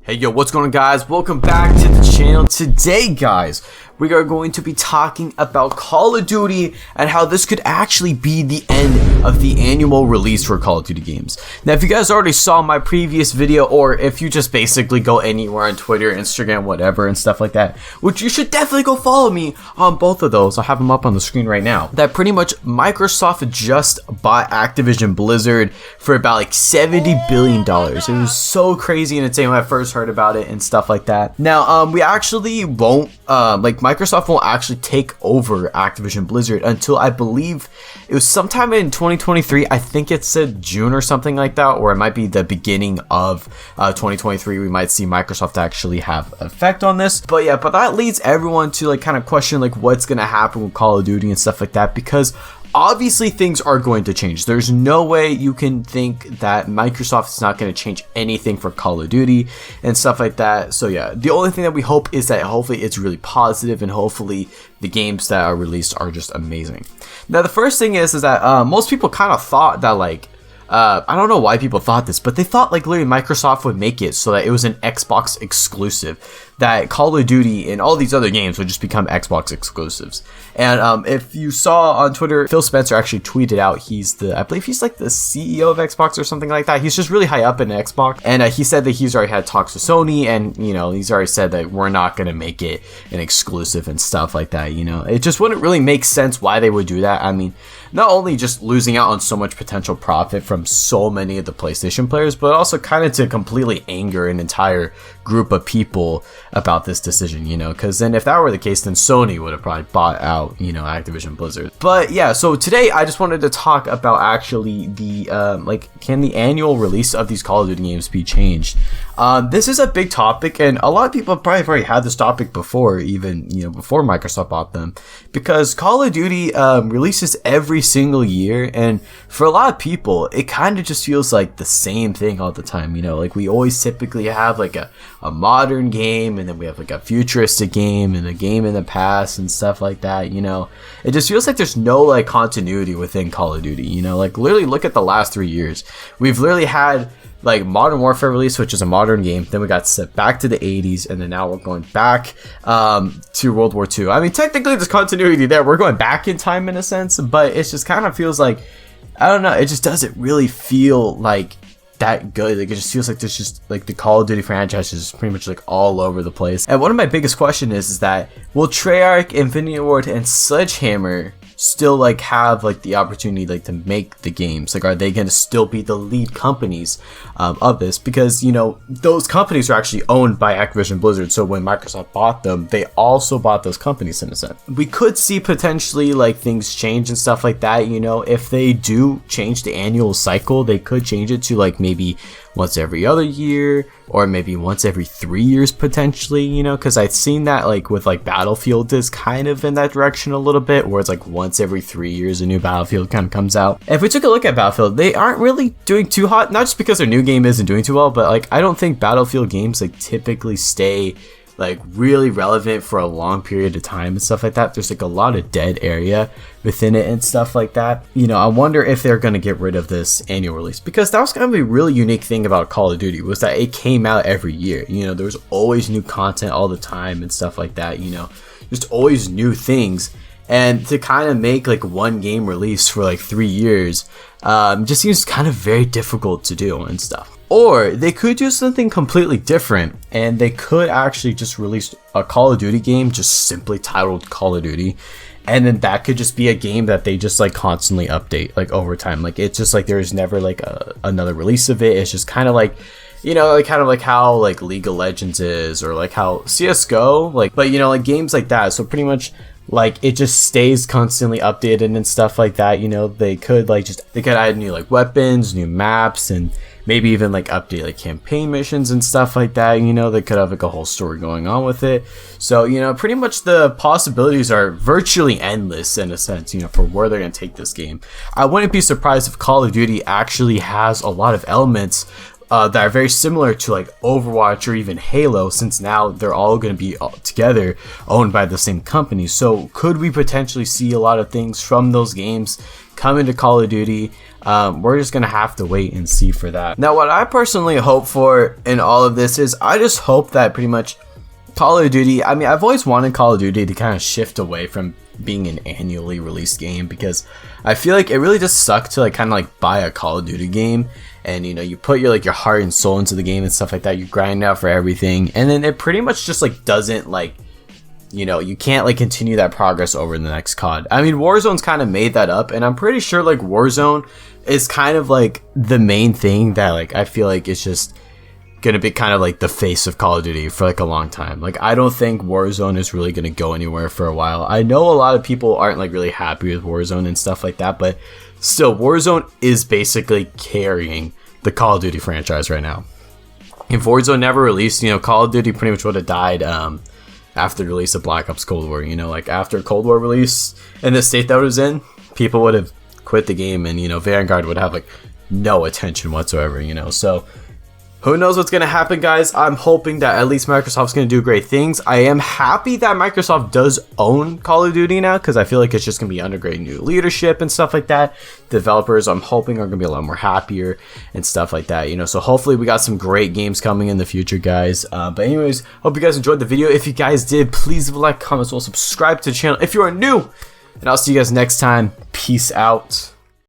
Hey yo, what's going on guys? Welcome back to the channel. Today guys, we are going to be talking about Call of Duty and how this could actually be the end of the annual release for Call of Duty games. Now if you guys already saw my previous video, or if you just basically go anywhere on Twitter, Instagram, whatever and stuff like that, which you should definitely go follow me on both of those. I'll have them up on the screen right now. That pretty much Microsoft just bought Activision Blizzard for about like $70 billion. It was so crazy and insane when I first heard about it and stuff like that. Now we actually won't Microsoft won't actually take over Activision Blizzard until I believe it was sometime in 2023. I think it said June or something like that, or it might be the beginning of 2023. We might see Microsoft actually have effect on this. But yeah, but that leads everyone to like kind of question like what's gonna happen with Call of Duty and stuff like that, because obviously things are going to change. There's no way you can think that Microsoft is not going to change anything for Call of Duty and stuff like that. So yeah, the only thing that we hope is that hopefully it's really positive and hopefully the games that are released are just amazing. Now the first thing is that most people kind of thought that like I don't know why people thought this, but they thought like literally Microsoft would make it so that it was an Xbox exclusive, that Call of Duty and all these other games would just become Xbox exclusives. And if you saw on Twitter, Phil Spencer actually tweeted out, I believe he's like the CEO of Xbox or something like that. He's just really high up in Xbox, and he said that he's already had talks with Sony, and you know he's already said that we're not gonna make it an exclusive and stuff like that. You know, it just wouldn't really make sense why they would do that. I mean, not only just losing out on so much potential profit from so many of the PlayStation players, but also kind of to completely anger an entire group of people about this decision, you know, because then if that were the case, then Sony would have probably bought out, you know, Activision Blizzard. But yeah, so today I just wanted to talk about actually the can the annual release of these Call of Duty games be changed? This is a big topic, and a lot of people probably have already had this topic before, even, you know, before Microsoft bought them, because Call of Duty releases every single year, and for a lot of people it kind of just feels like the same thing all the time. You know, like we always typically have like a modern game, and then we have like a futuristic game and a game in the past and stuff like that. You know, it just feels like there's no like continuity within Call of Duty. You know, like literally look at the last 3 years. We've literally had like Modern Warfare release, which is a modern game, then we got set back to the 80s, and then now we're going back to World War II. I mean, technically there's continuity there, we're going back in time in a sense, but it just kind of feels like, I don't know, it just doesn't really feel like that good. Like it just feels like there's just like the Call of Duty franchise is pretty much like all over the place. And one of my biggest questions is that will Treyarch, Infinity Ward, and Sledgehammer still like have like the opportunity like to make the games? Like are they going to still be the lead companies of this? Because you know those companies are actually owned by Activision Blizzard, so when Microsoft bought them, they also bought those companies in a sense. We could see potentially like things change and stuff like that. You know, if they do change the annual cycle, they could change it to like maybe once every other year, or maybe once every 3 years potentially, you know, because I've seen that like with like Battlefield is kind of in that direction a little bit, where it's like once every 3 years a new Battlefield kind of comes out. And if we took a look at Battlefield, they aren't really doing too hot, not just because their new game isn't doing too well, but like I don't think Battlefield games like typically stay like really relevant for a long period of time and stuff like that. There's like a lot of dead area within it and stuff like that. You know, I wonder if they're going to get rid of this annual release, because that was kind of a really unique thing about Call of Duty, was that it came out every year. You know, there was always new content all the time and stuff like that, you know, just always new things. And to kind of make like one game release for like 3 years just seems kind of very difficult to do and stuff. Or they could do something completely different, and they could actually just release a Call of Duty game just simply titled Call of Duty, and then that could just be a game that they just like constantly update like over time. Like it's just like there's never like another release of it. It's just kind of like, you know, like kind of like how like League of Legends is, or like how CSGO, like, but you know, like games like that. So pretty much like it just stays constantly updated and stuff like that. You know, they could add new like weapons, new maps, and maybe even like update like campaign missions and stuff like that. You know, they could have like a whole story going on with it. So, you know, pretty much the possibilities are virtually endless in a sense, you know, for where they're going to take this game. I wouldn't be surprised if Call of Duty actually has a lot of elements that are very similar to like Overwatch or even Halo, since now they're all going to be all together owned by the same company. So could we potentially see a lot of things from those games come into Call of Duty? We're just going to have to wait and see for that. Now, what I personally hope for in all of this is I just hope that pretty much Call of Duty, I mean, I've always wanted Call of Duty to kind of shift away from being an annually released game, because I feel like it really just sucked to like kind of like buy a Call of Duty game and you know you put your like your heart and soul into the game and stuff like that, you grind out for everything, and then it pretty much just like doesn't like, you know, you can't like continue that progress over in the next COD. I mean, Warzone's kind of made that up, and I'm pretty sure like Warzone is kind of like the main thing that like I feel like it's just gonna be kind of like the face of Call of Duty for like a long time. Like I don't think Warzone is really gonna go anywhere for a while. I know a lot of people aren't like really happy with Warzone and stuff like that, but still, Warzone is basically carrying the Call of Duty franchise right now. If Warzone never released, you know, Call of Duty pretty much would have died after the release of Black Ops Cold War. You know, like after Cold War release in the state that it was in, people would have quit the game, and you know, Vanguard would have like no attention whatsoever, you know. So who knows what's going to happen, guys. I'm hoping that at least Microsoft's going to do great things. I am happy that Microsoft does own Call of Duty now, because I feel like it's just going to be under great new leadership and stuff like that. Developers, I'm hoping, are going to be a lot more happier and stuff like that, you know. So hopefully we got some great games coming in the future, guys. But anyways, hope you guys enjoyed the video. If you guys did, please leave a like, comment, as well, subscribe to the channel if you are new. And I'll see you guys next time. Peace out.